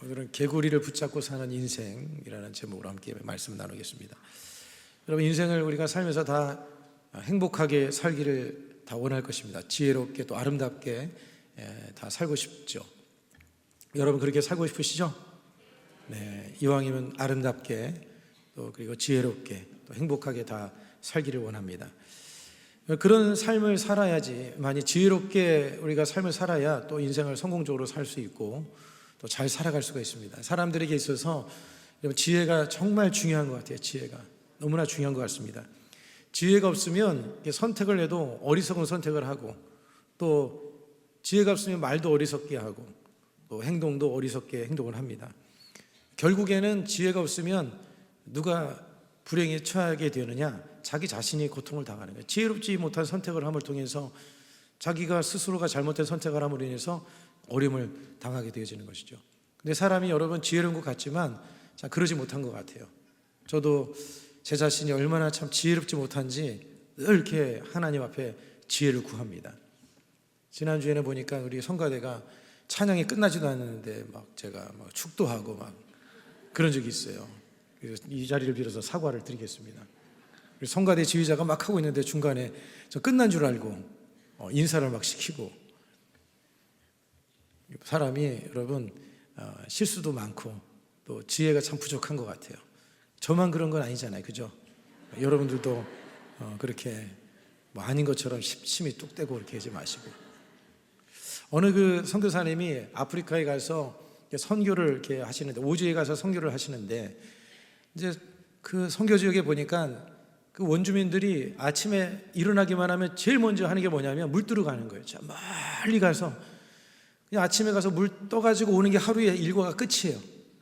오늘은 개구리를 붙잡고 사는 인생이라는 제목으로 함께 말씀을 나누겠습니다. 여러분, 인생을 우리가 살면서 다 행복하게 살기를 다 원할 것입니다. 지혜롭게 또 아름답게 다 살고 싶죠. 여러분, 그렇게 살고 싶으시죠? 네, 이왕이면 아름답게 또 그리고 지혜롭게 또 행복하게 다 살기를 원합니다. 그런 삶을 살아야지, 많이 지혜롭게 우리가 삶을 살아야 또 인생을 성공적으로 살 수 있고 또 잘 살아갈 수가 있습니다. 사람들에게 있어서 지혜가 정말 중요한 것 같아요. 지혜가 너무나 중요한 것 같습니다. 지혜가 없으면 선택을 해도 어리석은 선택을 하고, 또 지혜가 없으면 말도 어리석게 하고, 또 행동도 어리석게 행동을 합니다. 결국에는 지혜가 없으면 누가 불행에 처하게 되느냐? 자기 자신이 고통을 당하는 거예요. 지혜롭지 못한 선택을 함을 통해서 자기가 스스로가 잘못된 선택을 함으로 인해서 어려움을 당하게 되어지는 것이죠. 근데 사람이 여러분 지혜로운 것 같지만 참 그러지 못한 것 같아요. 저도 제 자신이 얼마나 참 지혜롭지 못한지 늘 이렇게 하나님 앞에 지혜를 구합니다. 지난주에는 보니까 우리 성가대가 찬양이 끝나지도 않는데 제가 축도하고 그런 적이 있어요. 그래서 이 자리를 빌어서 사과를 드리겠습니다. 성가대 지휘자가 막 하고 있는데 중간에 저 끝난 줄 알고 인사를 막 시키고, 사람이 여러분 실수도 많고 또 지혜가 참 부족한 것 같아요. 저만 그런 건 아니잖아요, 그죠? 여러분들도 그렇게 아닌 것처럼 심히 뚝 떼고 그렇게 하지 마시고. 어느 그 선교사님이 아프리카에 가서 선교를 이렇게 하시는데, 오지에 가서 선교를 하시는데, 이제 그 선교 지역에 보니까 그 원주민들이 아침에 일어나기만 하면 제일 먼저 하는 게 뭐냐면 물 뜨러 가는 거예요. 저 멀리 가서 그냥 아침에 가서 물 떠가지고 오는 게 하루의 일과가 끝이에요.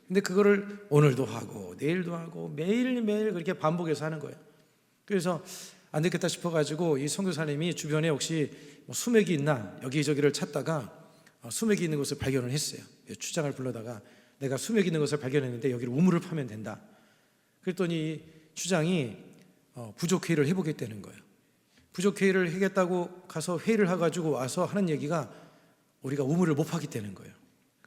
근데 그거를 오늘도 하고 내일도 하고 매일매일 그렇게 반복해서 하는 거예요. 그래서 안 되겠다 싶어가지고 이 선교사님이 주변에 혹시 수맥이 있나 여기저기를 찾다가 수맥이 있는 곳을 발견을 했어요. 추장을 불러다가 내가 수맥이 있는 곳을 발견했는데 여기를 우물을 파면 된다. 그랬더니 추장이 부족회의를 해보겠다는 거예요. 부족회의를 하겠다고 가서 회의를 해가지고 와서 하는 얘기가 우리가 우물을 못 파겠다는 거예요.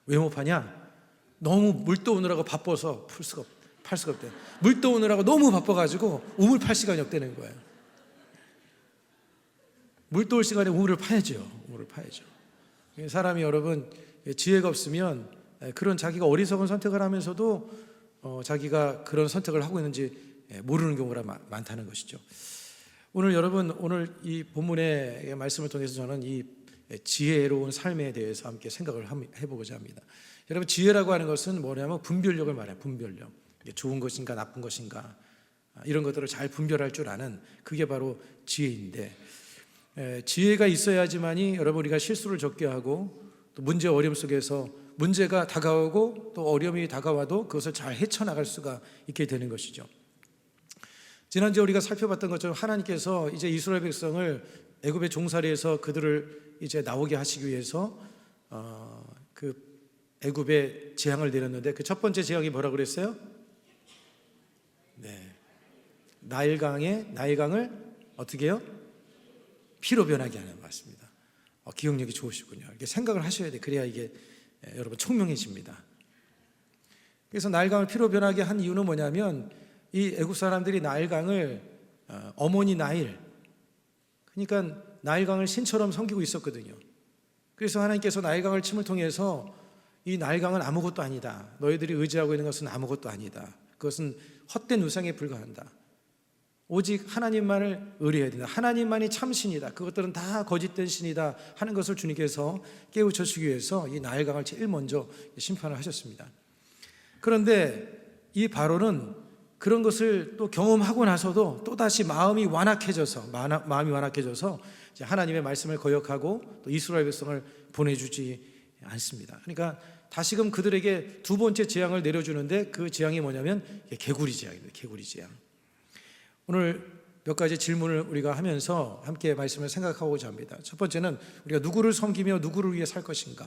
왜 못 파냐? 너무 물 떠오느라고 바빠서 팔 수가 없대. 물 떠오느라고 너무 바빠가지고 우물 팔 시간이 없다는 거예요. 물 떠올 시간에 우물을 파야죠. 우물을 파야죠. 사람이 여러분 지혜가 없으면 그런 자기가 어리석은 선택을 하면서도 자기가 그런 선택을 하고 있는지 모르는 경우가 많다는 것이죠. 오늘 여러분, 오늘 이 본문의 말씀을 통해서 저는 이 지혜로운 삶에 대해서 함께 생각을 해보고자 합니다. 여러분, 지혜라고 하는 것은 뭐냐면 분별력을 말해요. 분별력. 좋은 것인가 나쁜 것인가 이런 것들을 잘 분별할 줄 아는, 그게 바로 지혜인데, 지혜가 있어야지만이 여러분 우리가 실수를 적게 하고 또 문제 어려움 속에서 문제가 다가오고 또 어려움이 다가와도 그것을 잘 헤쳐나갈 수가 있게 되는 것이죠. 지난주에 우리가 살펴봤던 것처럼 하나님께서 이제 이스라엘 백성을 애굽의 종살이에서 그들을 이제 나오게 하시기 위해서 그 애굽에 재앙을 내렸는데, 그 첫 번째 재앙이 뭐라고 그랬어요? 네, 나일강을 어떻게 해요? 피로 변하게 하는, 맞습니다. 기억력이 좋으시군요. 이렇게 생각을 하셔야 돼. 그래야 이게 여러분 총명해집니다. 그래서 나일강을 피로 변하게 한 이유는 뭐냐면, 이 애굽 사람들이 나일강을 어머니 나일, 그러니까 나일강을 신처럼 섬기고 있었거든요. 그래서 하나님께서 나일강을 침을 통해서 이 나일강은 아무것도 아니다, 너희들이 의지하고 있는 것은 아무것도 아니다, 그것은 헛된 우상에 불과한다, 오직 하나님만을 의뢰해야 된다, 하나님만이 참신이다, 그것들은 다 거짓된 신이다 하는 것을 주님께서 깨우쳐 주기 위해서 이 나일강을 제일 먼저 심판을 하셨습니다. 그런데 이 바로는 그런 것을 또 경험하고 나서도 또다시 마음이 완악해져서 이제 하나님의 말씀을 거역하고 또 이스라엘 백성을 보내주지 않습니다. 그러니까 다시금 그들에게 두 번째 재앙을 내려주는데, 그 재앙이 뭐냐면 개구리 재앙입니다. 개구리 재앙. 오늘 몇 가지 질문을 우리가 하면서 함께 말씀을 생각하고자 합니다. 첫 번째는 우리가 누구를 섬기며 누구를 위해 살 것인가.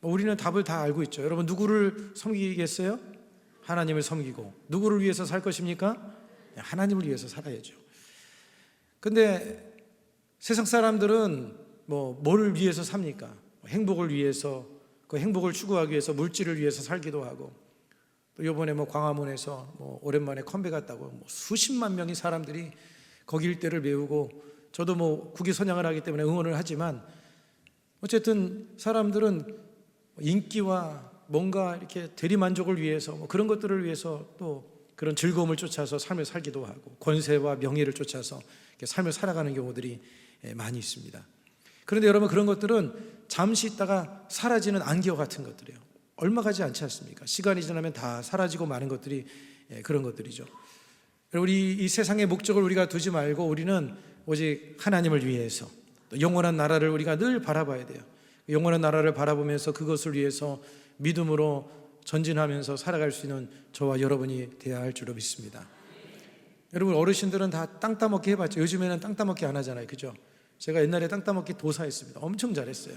우리는 답을 다 알고 있죠. 여러분, 누구를 섬기겠어요? 하나님을 섬기고. 누구를 위해서 살 것입니까? 하나님을 위해서 살아야죠. 근데 세상 사람들은 뭐를 위해서 삽니까? 행복을 위해서, 그 행복을 추구하기 위해서 물질을 위해서 살기도 하고, 또 이번에 뭐 광화문에서 뭐 오랜만에 컴백했다고 뭐 수십만 명의 사람들이 거기 일대를 메우고, 저도 뭐 국위 선양을 하기 때문에 응원을 하지만 어쨌든 사람들은 인기와 뭔가 이렇게 대리만족을 위해서 뭐 그런 것들을 위해서 또 그런 즐거움을 쫓아서 삶을 살기도 하고, 권세와 명예를 쫓아서 이렇게 삶을 살아가는 경우들이 많이 있습니다. 그런데 여러분, 그런 것들은 잠시 있다가 사라지는 안개와 같은 것들이에요. 얼마 가지 않지 않습니까? 시간이 지나면 다 사라지고 마는 것들이 그런 것들이죠. 우리 이 세상의 목적을 우리가 두지 말고 우리는 오직 하나님을 위해서, 또 영원한 나라를 우리가 늘 바라봐야 돼요. 영원한 나라를 바라보면서 그것을 위해서 믿음으로 전진하면서 살아갈 수 있는 저와 여러분이 되어야 할 줄로 믿습니다. 여러분, 어르신들은 다 땅 따먹기 해봤죠. 요즘에는 땅 따먹기 안 하잖아요, 그죠? 제가 옛날에 땅 따먹기 도사했습니다. 엄청 잘했어요.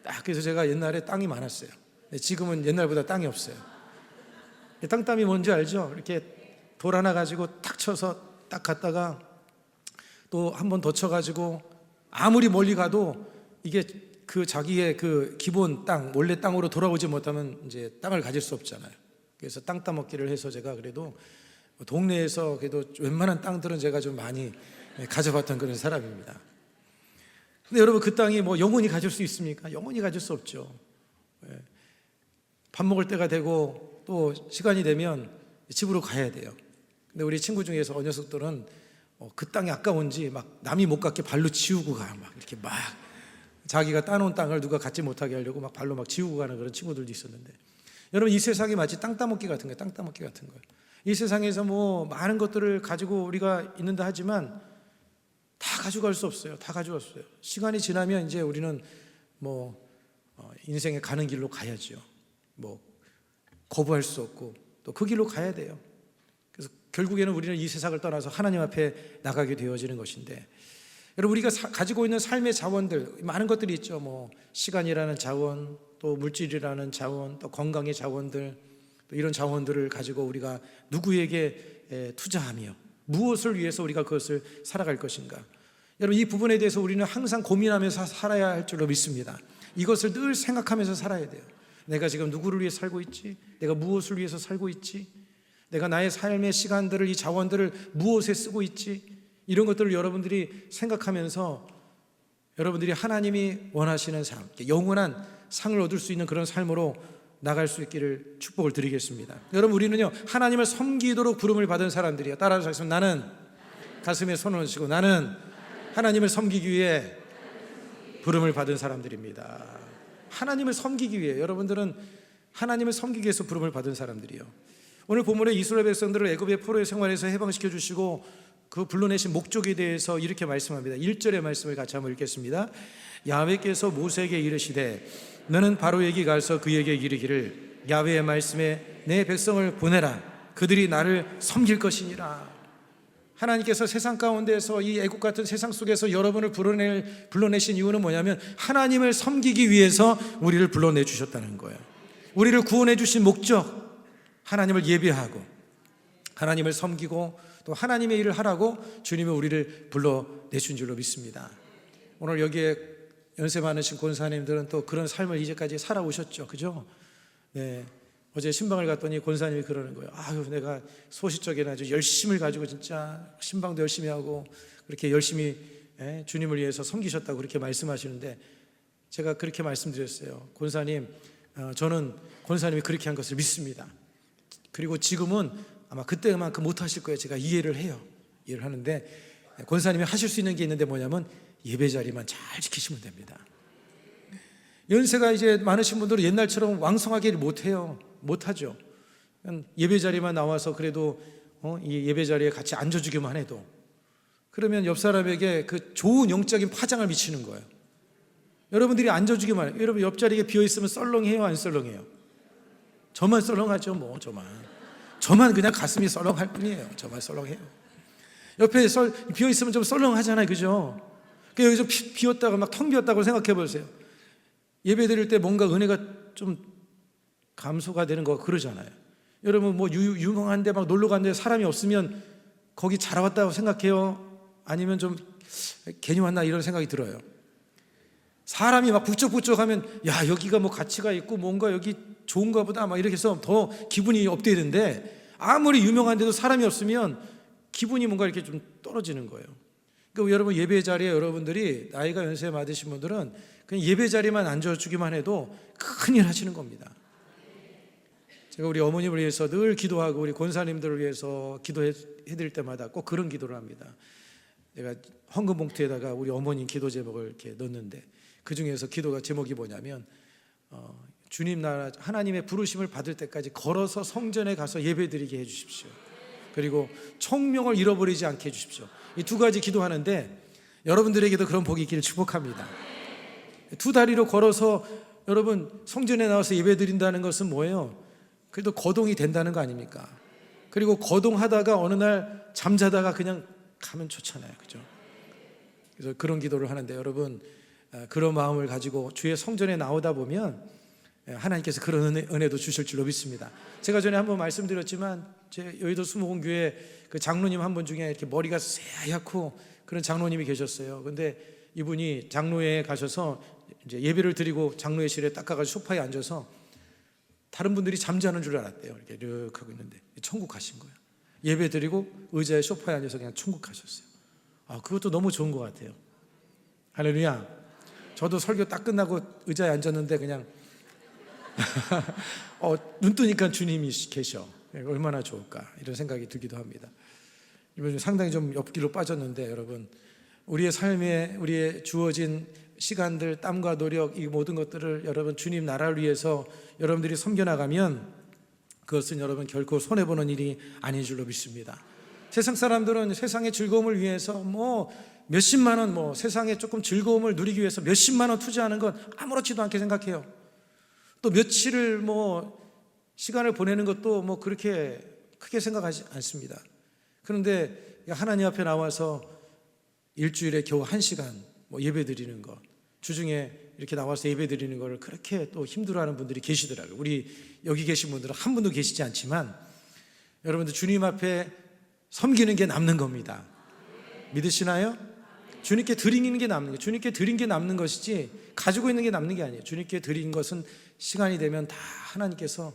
딱 그래서 제가 옛날에 땅이 많았어요. 지금은 옛날보다 땅이 없어요. 땅 따이 뭔지 알죠? 이렇게 돌 하나 가지고 탁 쳐서 딱 갔다가 또 한 번 더 쳐가지고 아무리 멀리 가도 이게 그 자기의 그 기본 땅, 원래 땅으로 돌아오지 못하면 이제 땅을 가질 수 없잖아요. 그래서 땅 따먹기를 해서 제가 그래도 동네에서 그래도 웬만한 땅들은 제가 좀 많이 가져봤던 그런 사람입니다. 근데 여러분, 그 땅이 뭐 영원히 가질 수 있습니까? 영원히 가질 수 없죠. 밥 먹을 때가 되고 또 시간이 되면 집으로 가야 돼요. 근데 우리 친구 중에서 어느 녀석들은 그 땅이 아까운지 막 남이 못 갖게 발로 치우고 가, 막 이렇게 막 자기가 따놓은 땅을 누가 갖지 못하게 하려고 막 발로 막 지우고 가는 그런 친구들도 있었는데, 여러분, 이 세상이 마치 땅 따먹기 같은 거예요. 땅 따먹기 같은 거예요. 이 세상에서 뭐 많은 것들을 가지고 우리가 있는다 하지만 다 가져갈 수 없어요. 다 가져갈 수 없어요. 시간이 지나면 이제 우리는 뭐 인생의 가는 길로 가야죠. 뭐 거부할 수 없고 또 그 길로 가야 돼요. 그래서 결국에는 우리는 이 세상을 떠나서 하나님 앞에 나가게 되어지는 것인데, 여러분, 우리가 가지고 있는 삶의 자원들 많은 것들이 있죠. 뭐 시간이라는 자원, 또 물질이라는 자원, 또 건강의 자원들, 또 이런 자원들을 가지고 우리가 누구에게 투자하며 무엇을 위해서 우리가 그것을 살아갈 것인가. 여러분, 이 부분에 대해서 우리는 항상 고민하면서 살아야 할 줄로 믿습니다. 이것을 늘 생각하면서 살아야 돼요. 내가 지금 누구를 위해 살고 있지? 내가 무엇을 위해서 살고 있지? 내가 나의 삶의 시간들을, 이 자원들을 무엇에 쓰고 있지? 이런 것들을 여러분들이 생각하면서 여러분들이 하나님이 원하시는 삶, 영원한 상을 얻을 수 있는 그런 삶으로 나갈 수 있기를 축복을 드리겠습니다. 여러분, 우리는요, 하나님을 섬기도록 부름을 받은 사람들이에요. 따라서 하겠습니다. 나는, 가슴에 손을 얹으시고, 나는 하나님을 섬기기 위해 부름을 받은 사람들입니다. 하나님을 섬기기 위해, 여러분들은 하나님을 섬기기 위해서 부름을 받은 사람들이에요. 오늘 본문에 이스라엘 백성들을 애굽의 포로의 생활에서 해방시켜 주시고 그 불러내신 목적에 대해서 이렇게 말씀합니다. 1절의 말씀을 같이 한번 읽겠습니다. 야훼께서 모세에게 이르시되 너는 바로에게 가서 그에게 이르기를 야훼의 말씀에 내 백성을 보내라. 그들이 나를 섬길 것이니라. 하나님께서 세상 가운데서 이 애국 같은 세상 속에서 여러분을 불러내신 이유는 뭐냐면 하나님을 섬기기 위해서 우리를 불러내 주셨다는 거예요. 우리를 구원해 주신 목적, 하나님을 예배하고 하나님을 섬기고 또 하나님의 일을 하라고 주님이 우리를 불러내신 줄로 믿습니다. 오늘 여기에 연세 많으신 권사님들은 또 그런 삶을 이제까지 살아오셨죠, 그죠? 네. 어제 신방을 갔더니 권사님이 그러는 거예요. 아유, 내가 소시적인 아주 열심을 가지고 진짜 신방도 열심히 하고 그렇게 열심히 주님을 위해서 섬기셨다고 그렇게 말씀하시는데, 제가 그렇게 말씀드렸어요. 권사님, 저는 권사님이 그렇게 한 것을 믿습니다. 그리고 지금은 아마 그때만큼 못하실 거예요. 제가 이해를 해요. 이해를 하는데, 권사님이 하실 수 있는 게 있는데 뭐냐면 예배 자리만 잘 지키시면 됩니다. 연세가 이제 많으신 분들은 옛날처럼 왕성하게 못해요. 못하죠. 예배 자리만 나와서 그래도 이 예배 자리에 같이 앉아주기만 해도, 그러면 옆 사람에게 그 좋은 영적인 파장을 미치는 거예요. 여러분들이 앉아주기만 해요. 여러분 옆자리에 비어있으면 썰렁해요, 안 썰렁해요? 저만 썰렁하죠. 뭐 저만 그냥 가슴이 썰렁할 뿐이에요. 저만 썰렁해요. 옆에 비어있으면 좀 썰렁하잖아요, 그죠? 여기서 비었다가 막 텅 비었다고 생각해 보세요. 예배 드릴 때 뭔가 은혜가 좀 감소가 되는 거 그러잖아요. 여러분 뭐 유명한데 막 놀러 갔는데 사람이 없으면 거기 잘 왔다고 생각해요? 아니면 좀 괜히 왔나 이런 생각이 들어요. 사람이 막 북적북적하면 야 여기가 뭐 가치가 있고 뭔가 여기 좋은가 보다 막 이렇게 해서 더 기분이 업되는데, 아무리 유명한데도 사람이 없으면 기분이 뭔가 이렇게 좀 떨어지는 거예요. 그러니까 여러분 예배 자리에 여러분들이 나이가 연세 많으신 분들은 그냥 예배 자리만 앉아주기만 해도 큰일 하시는 겁니다. 제가 우리 어머님을 위해서 늘 기도하고 우리 권사님들을 위해서 기도해드릴 때마다 꼭 그런 기도를 합니다. 내가 헌금 봉투에다가 우리 어머님 기도 제목을 이렇게 넣는데, 그 중에서 기도가 제목이 뭐냐면 주님 나라 하나님의 부르심을 받을 때까지 걸어서 성전에 가서 예배드리게 해주십시오. 그리고 청명을 잃어버리지 않게 해주십시오. 이 두 가지 기도하는데 여러분들에게도 그런 복이 있기를 축복합니다. 두 다리로 걸어서 여러분 성전에 나와서 예배드린다는 것은 뭐예요? 그래도 거동이 된다는 거 아닙니까? 그리고 거동하다가 어느 날 잠자다가 그냥 가면 좋잖아요, 그죠? 그래서 그런 기도를 하는데, 여러분 그런 마음을 가지고 주의 성전에 나오다 보면 하나님께서 그런 은혜도 주실 줄로 믿습니다. 제가 전에 한번 말씀드렸지만 제 여의도 수목원교회 그 장로님 한 분 중에 이렇게 머리가 새하얗고 그런 장로님이 계셨어요. 근데 이분이 장로회에 가셔서 이제 예배를 드리고 장로회실에 딱 가서 소파에 앉아서 다른 분들이 잠자는 줄 알았대요. 이렇게 하고 있는데 천국 가신 거예요. 예배 드리고 의자에 소파에 앉아서 그냥 천국 가셨어요. 그것도 너무 좋은 것 같아요. 할렐루야. 저도 설교 딱 끝나고 의자에 앉았는데 그냥 눈 뜨니까 주님이 계셔. 얼마나 좋을까 이런 생각이 들기도 합니다. 이번 상당히 좀 옆길로 빠졌는데, 여러분 우리의 삶에 우리의 주어진 시간들, 땀과 노력, 이 모든 것들을 여러분 주님 나라를 위해서 여러분들이 섬겨나가면 그것은 여러분 결코 손해보는 일이 아닌 줄로 믿습니다. 세상 사람들은 세상의 즐거움을 위해서 뭐 몇십만 원, 뭐 세상에 조금 즐거움을 누리기 위해서 몇십만 원 투자하는 건 아무렇지도 않게 생각해요. 또 며칠을 뭐 시간을 보내는 것도 뭐 그렇게 크게 생각하지 않습니다. 그런데 하나님 앞에 나와서 일주일에 겨우 1시간 뭐 예배 드리는 것, 주중에 이렇게 나와서 예배 드리는 걸 그렇게 또 힘들어하는 분들이 계시더라고요. 우리 여기 계신 분들은 한 분도 계시지 않지만 여러분들 주님 앞에 섬기는 게 남는 겁니다. 믿으시나요? 주님께 드리는 게 남는 거예요. 주님께 드린 게 남는 것이지 가지고 있는 게 남는 게 아니에요. 주님께 드린 것은 시간이 되면 다 하나님께서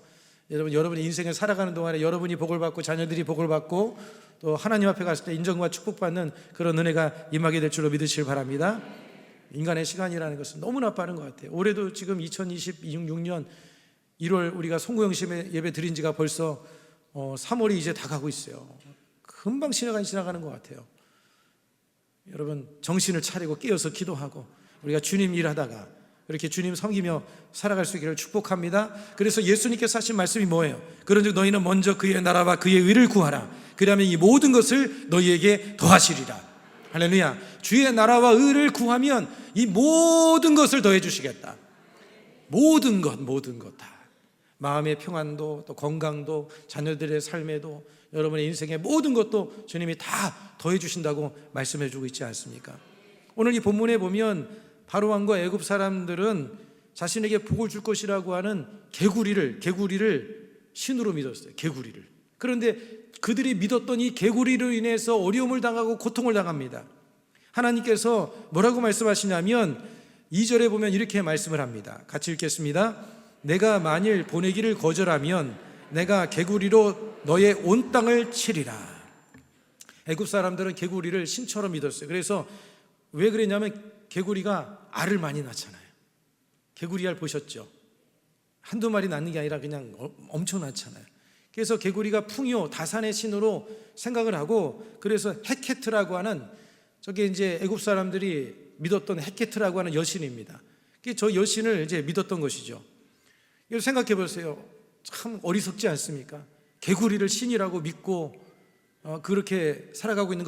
여러분의 인생을 살아가는 동안에 여러분이 복을 받고 자녀들이 복을 받고 또 하나님 앞에 갔을 때 인정과 축복받는 그런 은혜가 임하게 될 줄로 믿으시길 바랍니다. 인간의 시간이라는 것은 너무나 빠른 것 같아요. 올해도 지금 2026년 1월 우리가 송구영심에 예배 드린 지가 벌써 3월이 이제 다 가고 있어요. 금방 지나가는 것 같아요. 여러분 정신을 차리고 깨어서 기도하고 우리가 주님 일하다가 이렇게 주님 섬기며 살아갈 수 있기를 축복합니다. 그래서 예수님께서 하신 말씀이 뭐예요? 그런즉 너희는 먼저 그의 나라와 그의 의를 구하라. 그러면 이 모든 것을 너희에게 더하시리라. 할렐루야. 주의 나라와 의를 구하면 이 모든 것을 더해 주시겠다. 모든 것 다. 마음의 평안도 또 건강도 자녀들의 삶에도 여러분의 인생의 모든 것도 주님이 다 더해 주신다고 말씀해 주고 있지 않습니까? 오늘 이 본문에 보면 바로 왕과 애굽 사람들은 자신에게 복을 줄 것이라고 하는 개구리를 신으로 믿었어요. 개구리를. 그런데 그들이 믿었던 이 개구리로 인해서 어려움을 당하고 고통을 당합니다. 하나님께서 뭐라고 말씀하시냐면 2절에 보면 이렇게 말씀을 합니다. 같이 읽겠습니다. 내가 만일 보내기를 거절하면 내가 개구리로 너의 온 땅을 치리라. 애굽 사람들은 개구리를 신처럼 믿었어요. 그래서 왜 그랬냐면 개구리가 알을 많이 낳잖아요. 개구리 알 보셨죠? 한두 마리 낳는 게 아니라 그냥 엄청 낳잖아요. 그래서 개구리가 풍요, 다산의 신으로 생각을 하고, 그래서 헤케트라고 하는 저게 이제 애굽 사람들이 믿었던 헤케트라고 하는 여신입니다. 저 여신을 이제 믿었던 것이죠. 이거 생각해 보세요. 참 어리석지 않습니까? 개구리를 신이라고 믿고 그렇게 살아가고 있는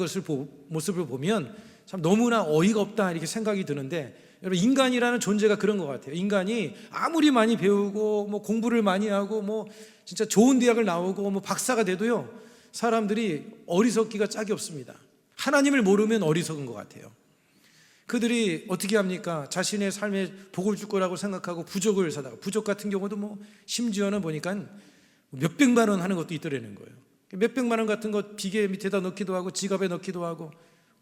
모습을 보면 참 너무나 어이가 없다 이렇게 생각이 드는데, 여러분 인간이라는 존재가 그런 것 같아요. 인간이 아무리 많이 배우고 뭐 공부를 많이 하고 뭐 진짜 좋은 대학을 나오고 뭐 박사가 돼도요, 사람들이 어리석기가 짝이 없습니다. 하나님을 모르면 어리석은 것 같아요. 그들이 어떻게 합니까? 자신의 삶에 복을 줄 거라고 생각하고 부족을 사다가, 부족 같은 경우도 뭐 심지어는 보니까 몇백만 원 하는 것도 있더라는 거예요. 몇백만 원 같은 거 비계 밑에다 넣기도 하고 지갑에 넣기도 하고.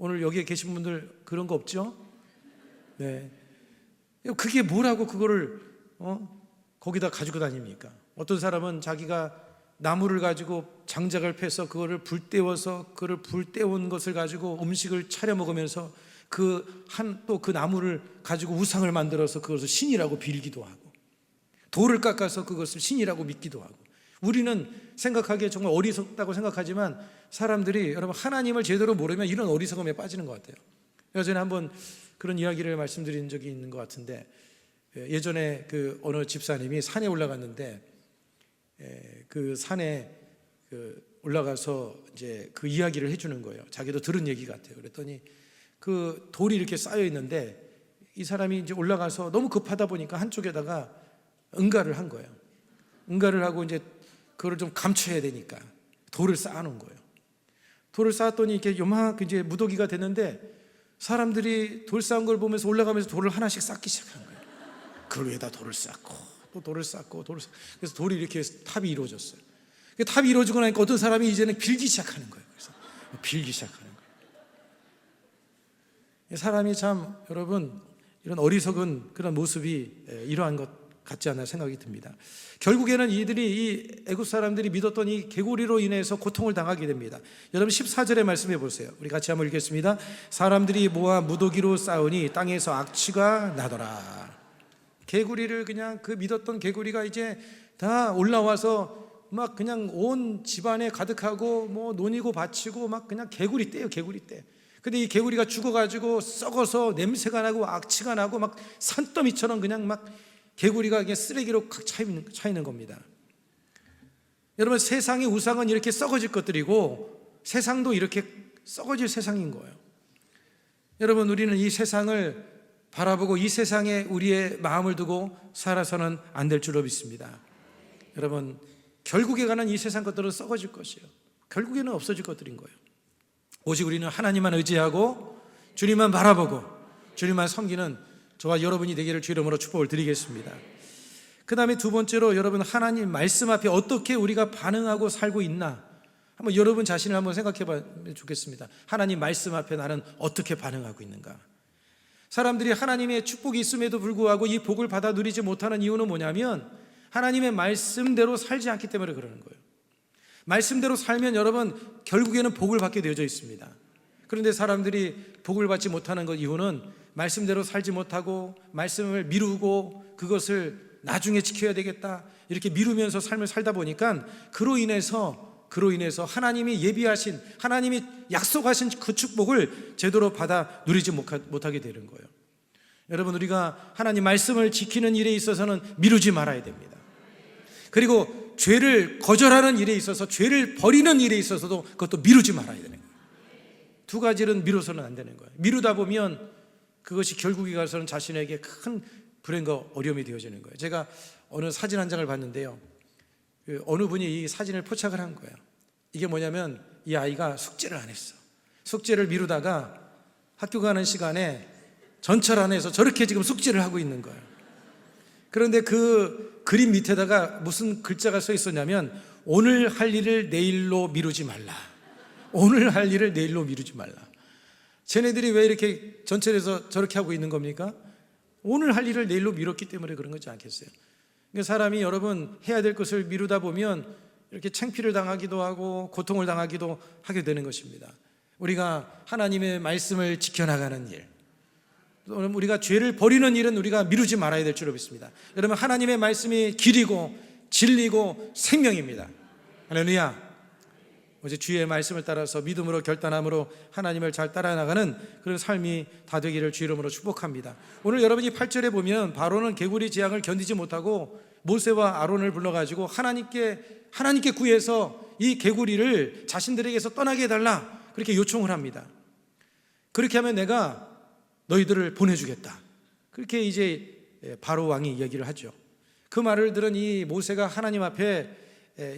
오늘 여기에 계신 분들 그런 거 없죠? 네. 그게 뭐라고 그거를 거기다 가지고 다닙니까? 어떤 사람은 자기가 나무를 가지고 장작을 패서 그거를 불 때워서 그걸 불 때운 것을 가지고 음식을 차려 먹으면서 또 그 나무를 가지고 우상을 만들어서 그것을 신이라고 빌기도 하고, 돌을 깎아서 그것을 신이라고 믿기도 하고. 우리는 생각하기에 정말 어리석다고 생각하지만 사람들이 여러분 하나님을 제대로 모르면 이런 어리석음에 빠지는 것 같아요. 예전에 한번 그런 이야기를 말씀드린 적이 있는 것 같은데, 예전에 그 어느 집사님이 산에 올라갔는데 그 산에 올라가서 이제 그 이야기를 해주는 거예요. 자기도 들은 얘기 같아요. 그랬더니 그 돌이 이렇게 쌓여 있는데 이 사람이 이제 올라가서 너무 급하다 보니까 한쪽에다가 응가를 한 거예요. 응가를 하고 이제 그걸 좀 감춰야 되니까 돌을 쌓아놓은 거예요. 돌을 쌓았더니 이렇게 요만하게 이제 무더기가 됐는데 사람들이 돌 쌓은 걸 보면서 올라가면서 돌을 하나씩 쌓기 시작한 거예요. 그 위에다 돌을 쌓고 또 돌을 쌓고 그래서 돌이 이렇게 탑이 이루어졌어요. 탑이 이루어지고 나니까 어떤 사람이 이제는 빌기 시작하는 거예요. 그래서 빌기 시작하는 거예요. 사람이 참 여러분 이런 어리석은 그런 모습이 이러한 것 같지 않나 생각이 듭니다. 결국에는 이 애굽 사람들이 믿었던 이 개구리로 인해서 고통을 당하게 됩니다. 여러분 14절의 말씀해 보세요. 우리 같이 한번 읽겠습니다. 사람들이 모아 무더기로 싸우니 땅에서 악취가 나더라. 개구리를 그냥 그 믿었던 개구리가 이제 다 올라와서 막 그냥 온 집안에 가득하고 뭐 논이고 밭이고 막 그냥 개구리 떼요, 개구리 떼. 근데 이 개구리가 죽어가지고 썩어서 냄새가 나고 악취가 나고 막 산더미처럼 그냥 막 개구리가 그냥 쓰레기로 각 차 있는 겁니다. 여러분 세상의 우상은 이렇게 썩어질 것들이고 세상도 이렇게 썩어질 세상인 거예요. 여러분 우리는 이 세상을 바라보고 이 세상에 우리의 마음을 두고 살아서는 안 될 줄로 믿습니다. 여러분 결국에 가는 이 세상 것들은 썩어질 것이에요. 결국에는 없어질 것들인 거예요. 오직 우리는 하나님만 의지하고 주님만 바라보고 주님만 섬기는 저와 여러분이 되기를 주 이름으로 축복을 드리겠습니다. 그 다음에 두 번째로 여러분 하나님 말씀 앞에 어떻게 우리가 반응하고 살고 있나 한번 여러분 자신을 한번 생각해 보면 좋겠습니다. 하나님 말씀 앞에 나는 어떻게 반응하고 있는가. 사람들이 하나님의 축복이 있음에도 불구하고 이 복을 받아 누리지 못하는 이유는 뭐냐면 하나님의 말씀대로 살지 않기 때문에 그러는 거예요. 말씀대로 살면 여러분 결국에는 복을 받게 되어져 있습니다. 그런데 사람들이 복을 받지 못하는 것 이유는 말씀대로 살지 못하고 말씀을 미루고 그것을 나중에 지켜야 되겠다 이렇게 미루면서 삶을 살다 보니까 그로 인해서 하나님이 예비하신 하나님이 약속하신 그 축복을 제대로 받아 누리지 못하게 되는 거예요. 여러분 우리가 하나님 말씀을 지키는 일에 있어서는 미루지 말아야 됩니다. 그리고 죄를 거절하는 일에 있어서 죄를 버리는 일에 있어서도 그것도 미루지 말아야 되는 거예요. 두 가지는 미뤄서는 안 되는 거예요. 미루다 보면 그것이 결국에 가서는 자신에게 큰 불행과 어려움이 되어지는 거예요. 제가 어느 사진 한 장을 봤는데요. 어느 분이 이 사진을 포착을 한 거예요. 이게 뭐냐면 이 아이가 숙제를 안 했어. 숙제를 미루다가 학교 가는 시간에 전철 안에서 저렇게 지금 숙제를 하고 있는 거예요. 그런데 그 그림 밑에다가 무슨 글자가 써 있었냐면 오늘 할 일을 내일로 미루지 말라. 오늘 할 일을 내일로 미루지 말라. 쟤네들이 왜 이렇게 전철에서 저렇게 하고 있는 겁니까? 오늘 할 일을 내일로 미뤘기 때문에 그런 거지 않겠어요? 그러니까 사람이 여러분 해야 될 것을 미루다 보면 이렇게 창피를 당하기도 하고 고통을 당하기도 하게 되는 것입니다. 우리가 하나님의 말씀을 지켜나가는 일, 우리가 죄를 버리는 일은 우리가 미루지 말아야 될 줄로 믿습니다. 여러분 하나님의 말씀이 길이고 진리고 생명입니다. 할렐루야. 어제 주의 말씀을 따라서 믿음으로 결단함으로 하나님을 잘 따라나가는 그런 삶이 다 되기를 주 이름으로 축복합니다. 오늘 여러분이 8절에 보면 바로는 개구리 재앙을 견디지 못하고 모세와 아론을 불러가지고 하나님께 구해서 이 개구리를 자신들에게서 떠나게 해달라 그렇게 요청을 합니다. 그렇게 하면 내가 너희들을 보내주겠다. 그렇게 이제 바로 왕이 얘기를 하죠. 그 말을 들은 이 모세가 하나님 앞에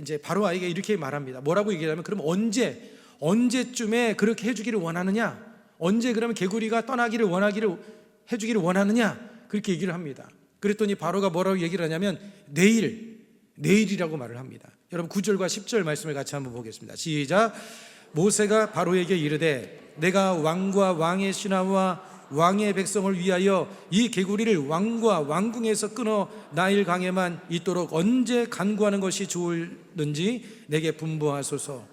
이제 바로 아이에게 이렇게 말합니다. 뭐라고 얘기하냐면 그럼 언제쯤에 그렇게 해주기를 원하느냐? 언제 그러면 개구리가 떠나기를 해주기를 원하느냐? 그렇게 얘기를 합니다. 그랬더니 바로가 뭐라고 얘기를 하냐면 내일이라고 말을 합니다. 여러분 9절과 10절 말씀을 같이 한번 보겠습니다. 시작. 모세가 바로에게 이르되 내가 왕과 왕의 신하와 왕의 백성을 위하여 이 개구리를 왕과 왕궁에서 끊어 나일 강에만 있도록 언제 간구하는 것이 좋을는지 내게 분부하소서.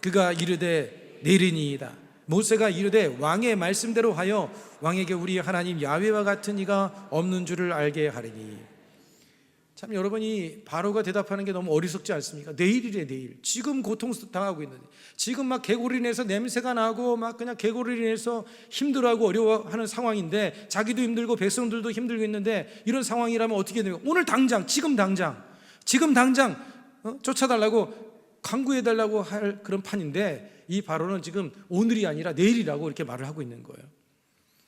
그가 이르되 내리니이다. 모세가 이르되 왕의 말씀대로 하여 왕에게 우리 하나님 야훼와 같은 이가 없는 줄을 알게 하리니. 참 여러분이 바로가 대답하는 게 너무 어리석지 않습니까? 내일이래 내일. 지금 고통당하고 있는데, 지금 막 개구리 인해서 냄새가 나고 막 그냥 개구리 인해서 힘들어하고 어려워하는 상황인데, 자기도 힘들고 백성들도 힘들고 있는데, 이런 상황이라면 어떻게 돼요? 오늘 당장, 지금 당장 쫓아달라고 강구해달라고 할 그런 판인데, 이 바로는 지금 오늘이 아니라 내일이라고 이렇게 말을 하고 있는 거예요.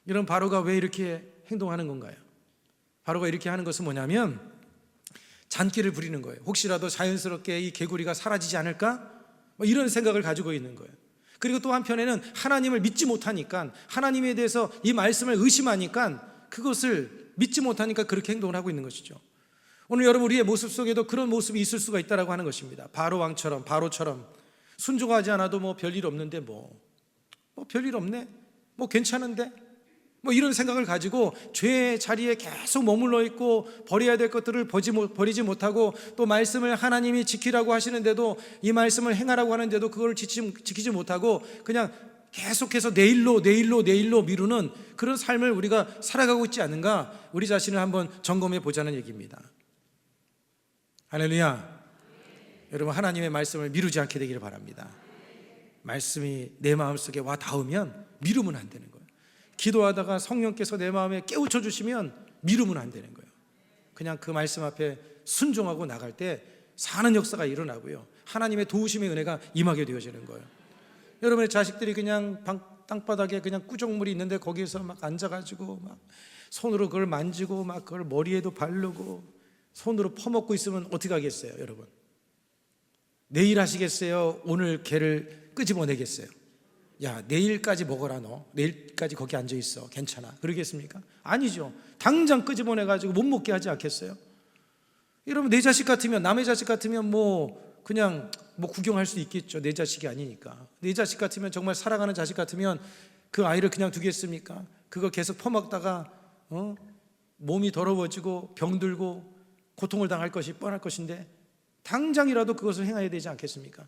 이런 바로가 왜 이렇게 행동하는 건가요? 바로가 이렇게 하는 것은 뭐냐면 잔기를 부리는 거예요. 혹시라도 자연스럽게 이 개구리가 사라지지 않을까? 이런 생각을 가지고 있는 거예요. 그리고 또 한편에는 하나님을 믿지 못하니까, 하나님에 대해서 이 말씀을 의심하니까, 그것을 믿지 못하니까 그렇게 행동을 하고 있는 것이죠. 오늘 여러분, 우리의 모습 속에도 그런 모습이 있을 수가 있다라고 하는 것입니다. 바로 왕처럼, 바로처럼 순종하지 않아도 뭐 별일 없는데 뭐 별일 없네, 뭐 괜찮은데, 뭐 이런 생각을 가지고 죄의 자리에 계속 머물러 있고, 버려야 될 것들을 버리지 못하고, 또 말씀을 하나님이 지키라고 하시는데도, 이 말씀을 행하라고 하는데도 그걸 지키지 못하고 그냥 계속해서 내일로 미루는 그런 삶을 우리가 살아가고 있지 않는가, 우리 자신을 한번 점검해 보자는 얘기입니다. 할렐루야. 여러분, 하나님의 말씀을 미루지 않게 되기를 바랍니다. 말씀이 내 마음속에 와 닿으면 미루면 안 되는 거예요. 기도하다가 성령께서 내 마음에 깨우쳐 주시면 미루면 안 되는 거예요. 그냥 그 말씀 앞에 순종하고 나갈 때 사는 역사가 일어나고요, 하나님의 도우심의 은혜가 임하게 되어지는 거예요. 여러분의 자식들이 그냥 땅바닥에 그냥 꾸정물이 있는데 거기서 막 앉아가지고 막 손으로 그걸 만지고 막 그걸 머리에도 바르고 손으로 퍼먹고 있으면 어떻게 하겠어요? 여러분, 내일 하시겠어요? 오늘 걔를 끄집어내겠어요? 야, 내일까지 먹어라, 너 내일까지 거기 앉아있어, 괜찮아, 그러겠습니까? 아니죠. 당장 끄집어내가지고 못 먹게 하지 않겠어요? 여러분, 내 자식 같으면, 남의 자식 같으면 그냥 구경할 수 있겠죠. 내 자식이 아니니까. 내 자식 같으면, 정말 사랑하는 자식 같으면 그 아이를 그냥 두겠습니까? 그거 계속 퍼먹다가 몸이 더러워지고 병들고 고통을 당할 것이 뻔할 것인데, 당장이라도 그것을 행해야 되지 않겠습니까?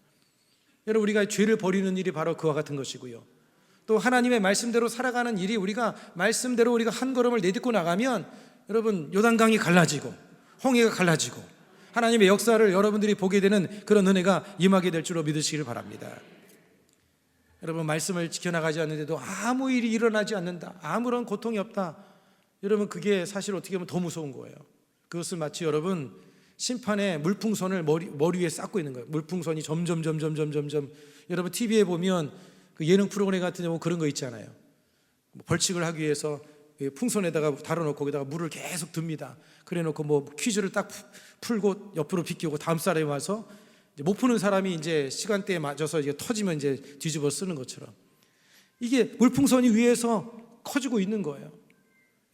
여러분, 우리가 죄를 버리는 일이 바로 그와 같은 것이고요, 또 하나님의 말씀대로 살아가는 일이, 우리가 말씀대로 우리가 한 걸음을 내딛고 나가면, 여러분, 요단강이 갈라지고 홍해가 갈라지고 하나님의 역사를 여러분들이 보게 되는 그런 은혜가 임하게 될 줄로 믿으시기를 바랍니다. 여러분, 말씀을 지켜나가지 않는데도 아무 일이 일어나지 않는다, 아무런 고통이 없다, 여러분, 그게 사실 어떻게 보면 더 무서운 거예요. 그것은 마치 여러분, 심판의 물풍선을 머리 위에 쌓고 있는 거예요. 물풍선이 점점 여러분, TV에 보면 그 예능 프로그램 같은 데 보면 그런 거 있잖아요. 벌칙을 하기 위해서 풍선에다가 달아놓고 거기다가 물을 계속 듭니다. 그래놓고 퀴즈를 딱 풀고 옆으로 비키고 다음 사람이 와서 이제 못 푸는 사람이 이제 시간대에 맞아서 이게 터지면 이제 뒤집어 쓰는 것처럼, 이게 물풍선이 위에서 커지고 있는 거예요.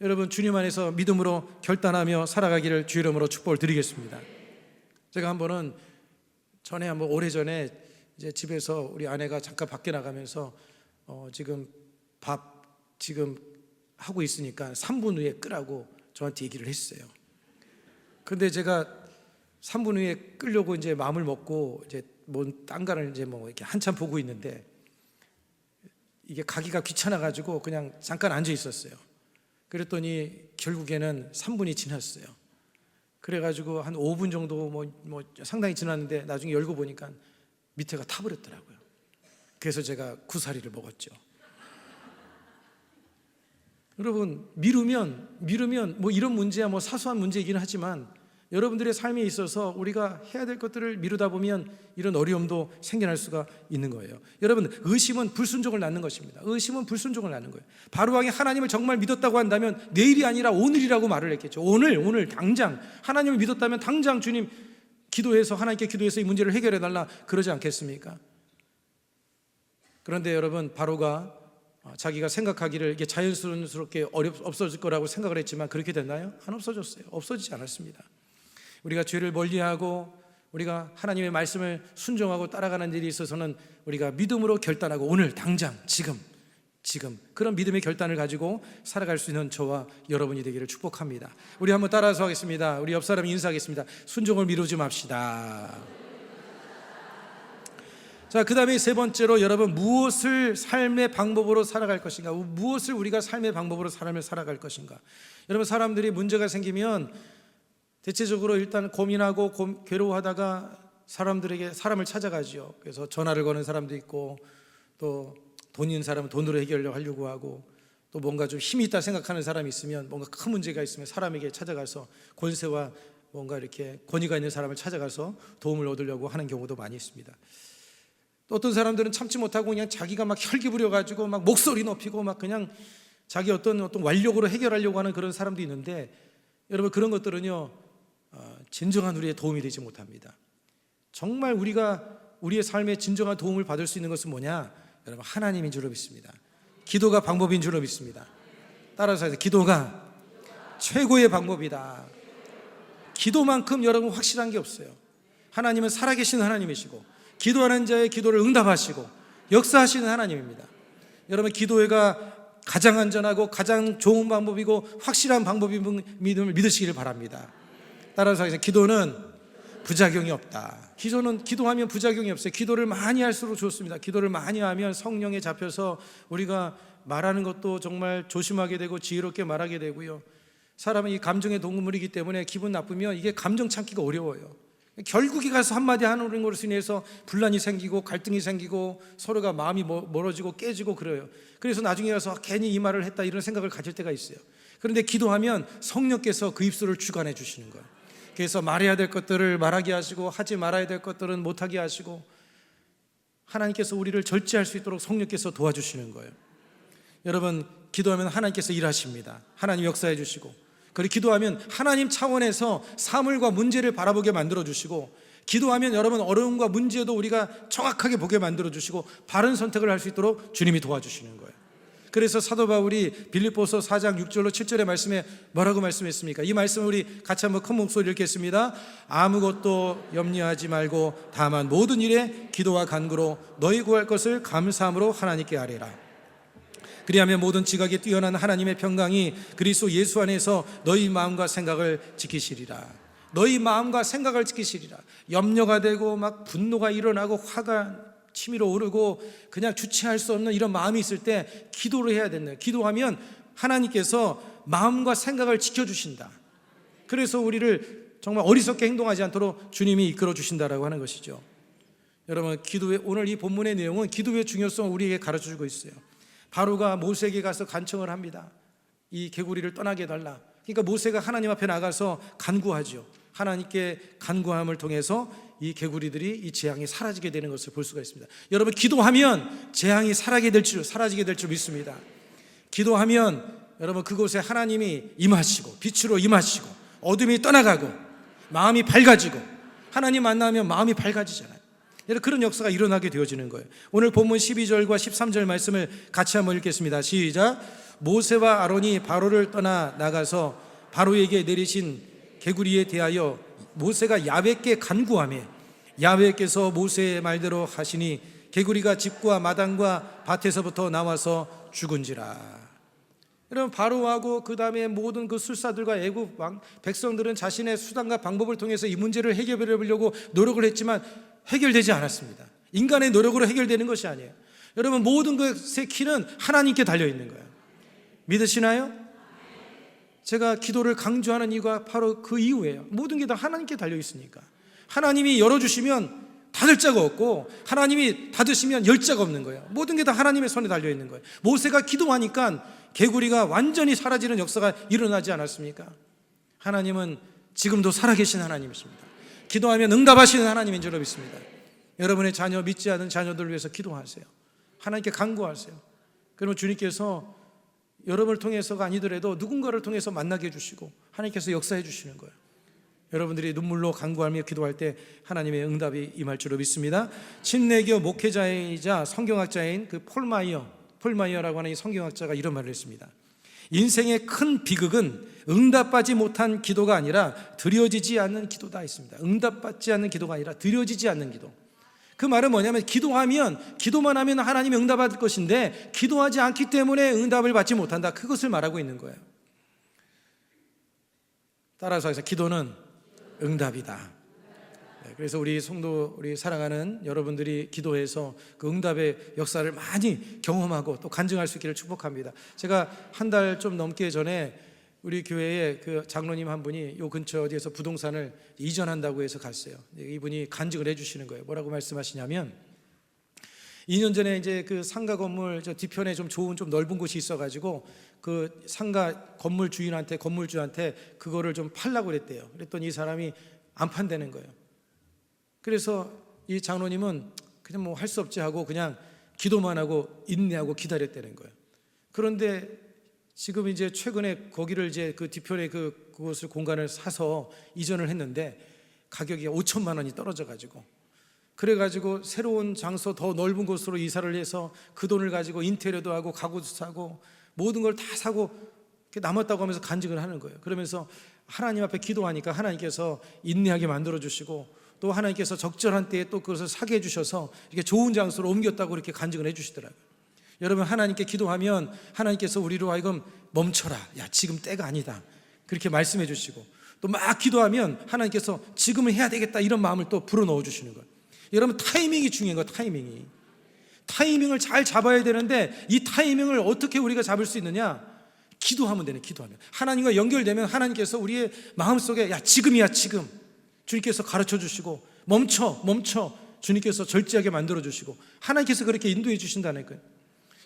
여러분, 주님 안에서 믿음으로 결단하며 살아가기를 주의 이름으로 축복을 드리겠습니다. 제가 한번 오래전에 이제 집에서 우리 아내가 잠깐 밖에 나가면서 지금 밥 하고 있으니까 3분 후에 끄라고 저한테 얘기를 했어요. 근데 제가 3분 후에 끄려고 이제 마음을 먹고 이제 딴가를 이제 이렇게 한참 보고 있는데, 이게 가기가 귀찮아가지고 그냥 잠깐 앉아 있었어요. 그랬더니 결국에는 3분이 지났어요. 그래가지고 한 5분 정도 상당히 지났는데, 나중에 열고 보니까 밑에가 타버렸더라고요. 그래서 제가 구사리를 먹었죠. 여러분, 미루면 이런 문제야 사소한 문제이긴 하지만, 여러분들의 삶에 있어서 우리가 해야 될 것들을 미루다 보면 이런 어려움도 생겨날 수가 있는 거예요. 여러분, 의심은 불순종을 낳는 것입니다. 의심은 불순종을 낳는 거예요. 바로왕이 하나님을 정말 믿었다고 한다면 내일이 아니라 오늘이라고 말을 했겠죠. 오늘 당장 하나님을 믿었다면 당장 주님 하나님께 기도해서 이 문제를 해결해 달라, 그러지 않겠습니까? 그런데 여러분, 바로가 자기가 생각하기를 이게 자연스럽게 없어질 거라고 생각을 했지만, 그렇게 됐나요? 안 없어졌어요. 없어지지 않았습니다. 우리가 죄를 멀리하고 우리가 하나님의 말씀을 순종하고 따라가는 일이 있어서는, 우리가 믿음으로 결단하고 오늘 당장 지금 지금 그런 믿음의 결단을 가지고 살아갈 수 있는 저와 여러분이 되기를 축복합니다. 우리 한번 따라서 하겠습니다. 우리 옆 사람 인사하겠습니다. 순종을 미루지 맙시다. 자, 그 다음에 세 번째로 여러분, 무엇을 삶의 방법으로 살아갈 것인가? 무엇을 우리가 삶의 방법으로 삶을 살아갈 것인가? 여러분, 사람들이 문제가 생기면 대체적으로 일단 고민하고 괴로워하다가 사람을 찾아가지요. 그래서 전화를 거는 사람도 있고, 또 돈 있는 사람은 돈으로 해결하려고 하고, 또 뭔가 좀 힘이 있다 생각하는 사람이 있으면, 뭔가 큰 문제가 있으면 사람에게 찾아가서 권세와 뭔가 이렇게 권위가 있는 사람을 찾아가서 도움을 얻으려고 하는 경우도 많이 있습니다. 또 어떤 사람들은 참지 못하고 그냥 자기가 막 혈기 부려가지고 막 목소리 높이고 막 그냥 자기 어떤 완력으로 해결하려고 하는 그런 사람도 있는데, 여러분, 그런 것들은요 진정한 우리의 도움이 되지 못합니다. 정말 우리가 우리의 삶에 진정한 도움을 받을 수 있는 것은 뭐냐? 여러분, 하나님인 줄로 믿습니다. 기도가 방법인 줄로 믿습니다. 따라서 해서 기도가 최고의 방법이다. 기도만큼 여러분 확실한 게 없어요. 하나님은 살아계신 하나님이시고, 기도하는 자의 기도를 응답하시고 역사하시는 하나님입니다. 여러분, 기도가 가장 안전하고 가장 좋은 방법이고 확실한 방법인 믿음을 믿으시기를 바랍니다. 따라서 하겠습니다. 기도는 부작용이 없다. 기도하면 부작용이 없어요. 기도를 많이 할수록 좋습니다. 기도를 많이 하면 성령에 잡혀서 우리가 말하는 것도 정말 조심하게 되고 지혜롭게 말하게 되고요. 사람은 이 감정의 동물이기 때문에 기분 나쁘면 이게 감정 참기가 어려워요. 결국에 가서 한마디 하는 것으로 인해서 분란이 생기고 갈등이 생기고 서로가 마음이 멀어지고 깨지고 그래요. 그래서 나중에 가서 괜히 이 말을 했다 이런 생각을 가질 때가 있어요. 그런데 기도하면 성령께서 그 입술을 주관해 주시는 거예요. 그래서 말해야 될 것들을 말하게 하시고 하지 말아야 될 것들은 못하게 하시고, 하나님께서 우리를 절제할 수 있도록 성령께서 도와주시는 거예요. 여러분, 기도하면 하나님께서 일하십니다. 하나님 역사해 주시고, 그리고 기도하면 하나님 차원에서 사물과 문제를 바라보게 만들어 주시고, 기도하면 여러분 어려움과 문제도 우리가 정확하게 보게 만들어 주시고 바른 선택을 할 수 있도록 주님이 도와주시는 거예요. 그래서 사도 바울이 빌립보서 4장 6절로 7절의 말씀에 뭐라고 말씀했습니까? 이 말씀을 우리 같이 한번 큰 목소리로 읽겠습니다. 아무것도 염려하지 말고 다만 모든 일에 기도와 간구로 너희 구할 것을 감사함으로 하나님께 아뢰라. 그리하면 모든 지각에 뛰어난 하나님의 평강이 그리스도 예수 안에서 너희 마음과 생각을 지키시리라. 너희 마음과 생각을 지키시리라. 염려가 되고 막 분노가 일어나고 화가 치밀어 오르고 그냥 주체할 수 없는 이런 마음이 있을 때 기도를 해야 된다. 기도하면 하나님께서 마음과 생각을 지켜주신다. 그래서 우리를 정말 어리석게 행동하지 않도록 주님이 이끌어 주신다라고 하는 것이죠. 여러분, 기도의 오늘 이 본문의 내용은 기도의 중요성을 우리에게 가르쳐주고 있어요. 바로가 모세에게 가서 간청을 합니다. 이 개구리를 떠나게 해달라. 그러니까 모세가 하나님 앞에 나가서 간구하죠. 하나님께 간구함을 통해서 이 개구리들이 이 재앙이 사라지게 되는 것을 볼 수가 있습니다. 여러분, 기도하면 재앙이 사라지게 될 줄 믿습니다. 기도하면 여러분 그곳에 하나님이 임하시고 빛으로 임하시고 어둠이 떠나가고 마음이 밝아지고, 하나님 만나면 마음이 밝아지잖아요. 여러분, 그런 역사가 일어나게 되어지는 거예요. 오늘 본문 12절과 13절 말씀을 같이 한번 읽겠습니다. 시작. 모세와 아론이 바로를 떠나 나가서 바로에게 내리신 개구리에 대하여 모세가 야훼께 간구하며 야훼께서 모세의 말대로 하시니 개구리가 집과 마당과 밭에서부터 나와서 죽은지라. 여러분, 바로하고 그 다음에 모든 그 술사들과 애굽 백성들은 자신의 수단과 방법을 통해서 이 문제를 해결해 보려고 노력을 했지만 해결되지 않았습니다. 인간의 노력으로 해결되는 것이 아니에요. 여러분, 모든 것의 키는 하나님께 달려 있는 거예요. 믿으시나요? 제가 기도를 강조하는 이유가 바로 그 이유예요. 모든 게 다 하나님께 달려 있으니까. 하나님이 열어주시면 닫을 자가 없고, 하나님이 닫으시면 열 자가 없는 거예요. 모든 게 다 하나님의 손에 달려 있는 거예요. 모세가 기도하니까 개구리가 완전히 사라지는 역사가 일어나지 않았습니까? 하나님은 지금도 살아계신 하나님이십니다. 기도하면 응답하시는 하나님인 줄 믿습니다. 여러분의 자녀, 믿지 않는 자녀들을 위해서 기도하세요. 하나님께 간구하세요. 그러면 주님께서 여러분을 통해서가 아니더라도 누군가를 통해서 만나게 해주시고 하나님께서 역사해 주시는 거예요. 여러분들이 눈물로 간구하며 기도할 때 하나님의 응답이 임할 줄로 믿습니다. 친내교 목회자이자 성경학자인 그 폴마이어라고 하는 이 성경학자가 이런 말을 했습니다. 인생의 큰 비극은 응답받지 못한 기도가 아니라 드려지지 않는 기도다 했습니다. 응답받지 않는 기도가 아니라 드려지지 않는 기도. 그 말은 뭐냐면 기도만 하면 하나님이 응답받을 것인데 기도하지 않기 때문에 응답을 받지 못한다, 그것을 말하고 있는 거예요. 따라서 해서 기도는 응답이다. 그래서 우리 성도, 우리 사랑하는 여러분들이 기도해서 그 응답의 역사를 많이 경험하고 또 간증할 수 있기를 축복합니다. 제가 한 달 좀 넘게 전에 우리 교회에 그 장로님 한 분이 요 근처 어디에서 부동산을 이전한다고 해서 갔어요. 이분이 간증을 해주시는 거예요. 뭐라고 말씀하시냐면 2년 전에 이제 그 상가 건물 저 뒤편에 좀 좋은 좀 넓은 곳이 있어가지고 그 상가 건물주한테 그거를 좀 팔라고 그랬대요. 그랬더니 이 사람이 안 판다는 거예요. 그래서 이 장로님은 그냥 뭐 할 수 없지 하고 그냥 기도만 하고 인내하고 기다렸다는 거예요. 그런데 지금 이제 최근에 거기를 이제 그 뒤편에 그곳을 공간을 사서 이전을 했는데 가격이 5천만 원이 떨어져 가지고, 그래가지고 새로운 장소 더 넓은 곳으로 이사를 해서 그 돈을 가지고 인테리어도 하고 가구도 사고 모든 걸 다 사고 남았다고 하면서 간증을 하는 거예요. 그러면서 하나님 앞에 기도하니까 하나님께서 인내하게 만들어 주시고 또 하나님께서 적절한 때에 또 그것을 사게 해주셔서 이렇게 좋은 장소로 옮겼다고 이렇게 간증을 해주시더라고요. 여러분, 하나님께 기도하면 하나님께서 우리로 하여금 멈춰라, 야 지금 때가 아니다, 그렇게 말씀해 주시고 또 막 기도하면 하나님께서 지금은 해야 되겠다 이런 마음을 또 불어넣어 주시는 거예요. 여러분, 타이밍이 중요한 거예요. 타이밍을 잘 잡아야 되는데 이 타이밍을 어떻게 우리가 잡을 수 있느냐? 기도하면 되네. 기도하면 하나님과 연결되면 하나님께서 우리의 마음속에 야 지금이야 지금, 주님께서 가르쳐 주시고 멈춰 주님께서 절제하게 만들어 주시고 하나님께서 그렇게 인도해 주신다는 거예요.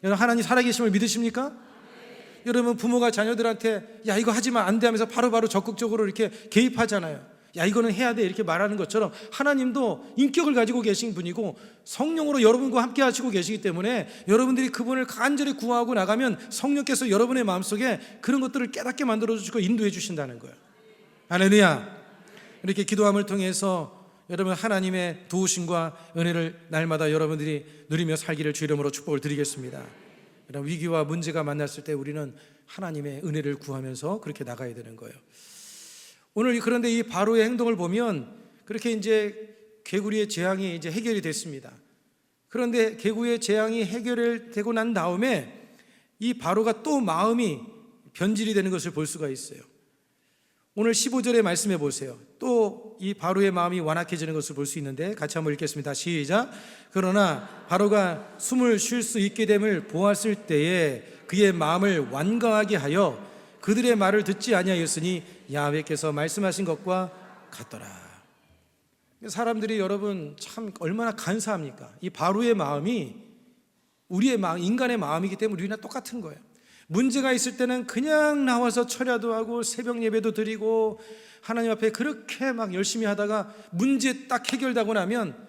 여러분, 하나님 살아계심을 믿으십니까? 네. 여러분, 부모가 자녀들한테 야 이거 하지마 안 돼 하면서 바로바로 적극적으로 이렇게 개입하잖아요. 야 이거는 해야 돼 이렇게 말하는 것처럼 하나님도 인격을 가지고 계신 분이고 성령으로 여러분과 함께 하시고 계시기 때문에 여러분들이 그분을 간절히 구하고 나가면 성령께서 여러분의 마음속에 그런 것들을 깨닫게 만들어 주시고 인도해 주신다는 거예요. 할렐루야. 이렇게 기도함을 통해서 여러분 하나님의 도우심과 은혜를 날마다 여러분들이 누리며 살기를 주 이름으로 축복을 드리겠습니다. 여러분, 위기와 문제가 만났을 때 우리는 하나님의 은혜를 구하면서 그렇게 나가야 되는 거예요. 오늘 그런데 이 바로의 행동을 보면 그렇게 이제 개구리의 재앙이 이제 해결이 됐습니다. 그런데 개구리의 재앙이 해결되고 난 다음에 이 바로가 또 마음이 변질이 되는 것을 볼 수가 있어요. 오늘 15절의 말씀해 보세요. 또 이 바로의 마음이 완악해지는 것을 볼 수 있는데 같이 한번 읽겠습니다. 시작. 그러나 바로가 숨을 쉴 수 있게 됨을 보았을 때에 그의 마음을 완강하게 하여 그들의 말을 듣지 아니하였으니 야훼께서 말씀하신 것과 같더라. 사람들이 여러분 참 얼마나 간사합니까? 이 바로의 마음이 우리의 마음, 인간의 마음이기 때문에 우리나 똑같은 거예요. 문제가 있을 때는 그냥 나와서 철야도 하고 새벽 예배도 드리고 하나님 앞에 그렇게 막 열심히 하다가 문제 딱 해결되고 나면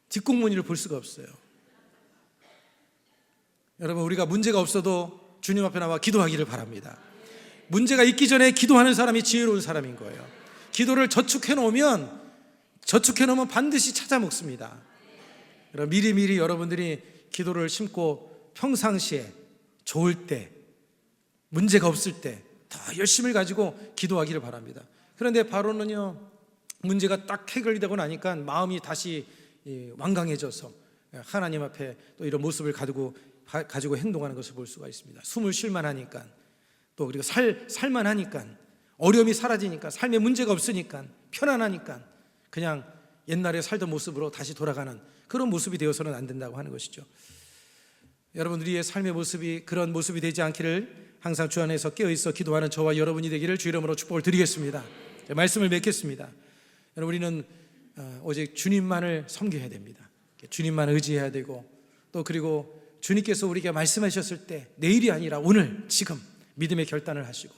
뒷공무니를 볼 수가 없어요. 여러분, 우리가 문제가 없어도 주님 앞에 나와 기도하기를 바랍니다. 문제가 있기 전에 기도하는 사람이 지혜로운 사람인 거예요. 기도를 저축해 놓으면 반드시 찾아 먹습니다. 여러분, 미리미리 여러분들이 기도를 심고 평상시에 좋을 때, 문제가 없을 때 더 열심을 가지고 기도하기를 바랍니다. 그런데 바로는요, 문제가 딱 해결이 되고 나니까 마음이 다시 완강해져서 하나님 앞에 또 이런 모습을 가지고 행동하는 것을 볼 수가 있습니다. 숨을 쉴만 하니까, 또 그리고 살만 하니까, 어려움이 사라지니까, 삶에 문제가 없으니까, 편안하니까 그냥 옛날에 살던 모습으로 다시 돌아가는 그런 모습이 되어서는 안 된다고 하는 것이죠. 여러분, 우리의 삶의 모습이 그런 모습이 되지 않기를 항상 주 안에서 깨어있어 기도하는 저와 여러분이 되기를 주 이름으로 축복을 드리겠습니다. 말씀을 맺겠습니다. 여러분, 우리는 오직 주님만을 섬겨야 됩니다. 주님만 의지해야 되고, 또 그리고 주님께서 우리에게 말씀하셨을 때 내일이 아니라 오늘 지금 믿음의 결단을 하시고,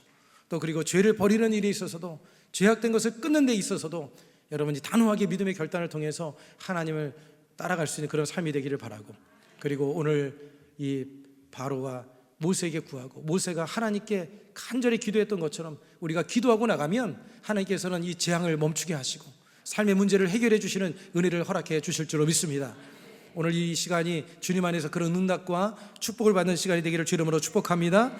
또 그리고 죄를 버리는 일에 있어서도, 죄악된 것을 끊는 데 있어서도 여러분이 단호하게 믿음의 결단을 통해서 하나님을 따라갈 수 있는 그런 삶이 되기를 바라고, 그리고 오늘 이 바로가 모세에게 구하고 모세가 하나님께 간절히 기도했던 것처럼 우리가 기도하고 나가면 하나님께서는 이 재앙을 멈추게 하시고 삶의 문제를 해결해 주시는 은혜를 허락해 주실 줄로 믿습니다. 오늘 이 시간이 주님 안에서 그런 응답과 축복을 받는 시간이 되기를 주 이름으로 축복합니다.